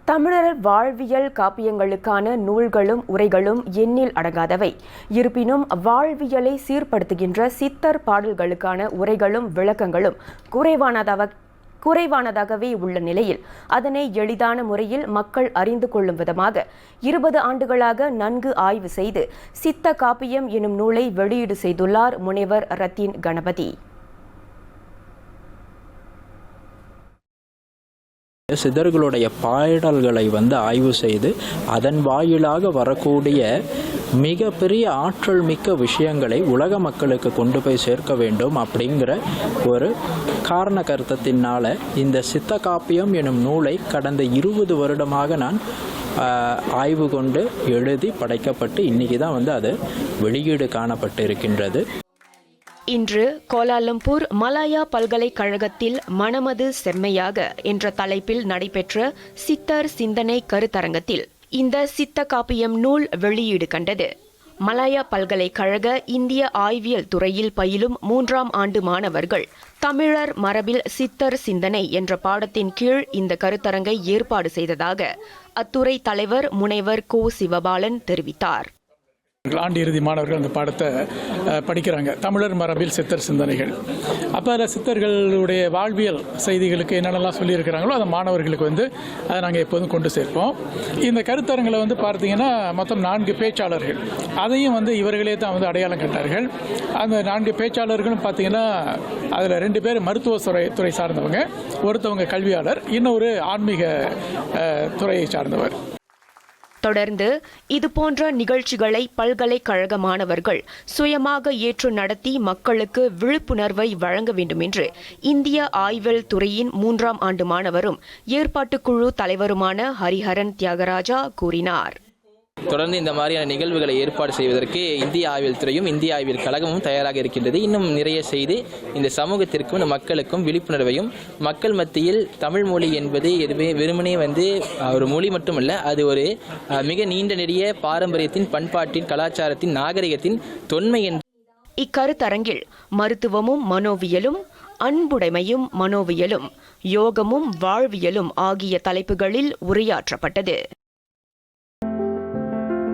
தமிழர் வாழ்வியல் காப்பியங்களுக்கான நூல்களும் உரைகளும் எண்ணில் அடங்காதவை. இருப்பினும் வாழ்வியலை சீர்படுத்துகின்ற சித்தர் பாடல்களுக்கான உரைகளும் விளக்கங்களும் குறைவானதாகவே உள்ள நிலையில் அதனை எளிதான முறையில் மக்கள் அறிந்து கொள்ளும் விதமாக 20 ஆண்டுகளாக நன்கு ஆய்வு செய்து சித்த காப்பியம் எனும் நூலை வெளியீடு செய்துள்ளார் முனைவர் ரத்தின் கணபதி. சித்தர்களுடைய பாடல்களை ஆய்வு செய்து அதன் வாயிலாக வரக்கூடிய மிக பெரிய ஆற்றல் மிக்க விஷயங்களை உலக மக்களுக்கு கொண்டு போய் சேர்க்க வேண்டும் அப்படிங்கிற ஒரு காரண கருத்தத்தினால இந்த சித்த காப்பியம் எனும் நூலை கடந்த 20 வருடமாக நான் ஆய்வு கொண்டு எழுதி படைக்கப்பட்டு இன்னைக்கு தான் அது வெளியீடு காணப்பட்டு இருக்கின்றது. இன்று கோலாலம்பூர் மலாயா பல்கலைக்கழகத்தில் மனமது செம்மையாக என்ற தலைப்பில் நடைபெற்ற சித்தர் சிந்தனை கருத்தரங்கத்தில் இந்த சித்த காப்பியம் நூல் வெளியீடு கண்டது. மலாயா பல்கலைக்கழக இந்திய ஆய்வியல் துறையில் பயிலும் 3ஆம் ஆண்டு மாணவர்கள் தமிழர் மரபில் சித்தர் சிந்தனை என்ற பாடத்தின் கீழ் இந்த கருத்தரங்கை ஏற்பாடு செய்ததாக அத்துறை தலைவர் முனைவர் கோ சிவபாலன் தெரிவித்தார். ஆண்டு இறுதி மாணவர்கள் அந்த பாடத்தை படிக்கிறாங்க. தமிழர் மரபில் சித்தர் சிந்தனைகள். அப்போ அதில் சித்தர்களுடைய வாழ்வியல் செய்திகளுக்கு என்னென்னலாம் சொல்லியிருக்கிறாங்களோ அந்த மாணவர்களுக்கு அதை நாங்கள் எப்போதும் கொண்டு சேர்ப்போம். இந்த கருத்தரங்களை பார்த்தீங்கன்னா மொத்தம் 4 பேச்சாளர்கள், அதையும் இவர்களே தான் அடையாளம் கண்டார்கள். அந்த 4 பேச்சாளர்களும் பார்த்தீங்கன்னா அதில் 2 பேர் மருத்துவ துறை சார்ந்தவங்க, ஒருத்தவங்க கல்வியாளர், இன்னொரு ஆன்மீக துறையை சார்ந்தவர். தொடர்ந்து இதுபோன்ற நிகழ்ச்சிகளை பல்கலைக்கழக மாணவர்கள் சுயமாக ஏற்று நடத்தி மக்களுக்கு விழிப்புணர்வை வழங்க வேண்டும் என்று இந்திய ஆய்வியல் துறையின் 3ஆம் ஆண்டு மாணவரும் ஏற்பாட்டுக்குழு தலைவருமான ஹரிஹரன் தியாகராஜா கூறினார். தொடர்ந்து இந்த மாதிரியான நிகழ்வுகளை ஏற்பாடு செய்வதற்கு இந்திய ஆய்வியல் துறையும் இந்திய ஆய்வியல் கழகமும் தயாராக இருக்கின்றது. இன்னும் நிறைய செய்து இந்த சமூகத்திற்கும் இந்த மக்களுக்கும் விழிப்புணர்வையும், மக்கள் மத்தியில் தமிழ் மொழி என்பது எதுவுமே வெறுமனே ஒரு மொழி மட்டுமல்ல, அது ஒரு மிக நீண்ட நெடிய பாரம்பரியத்தின், பண்பாட்டின், கலாச்சாரத்தின், நாகரிகத்தின் தொன்மை. இக்கருத்தரங்கில் மருத்துவமும் மனோவியலும், அன்புடைமையும் மனோவியலும், யோகமும் வாழ்வியலும் ஆகிய தலைப்புகளில் உரையாற்றப்பட்டது.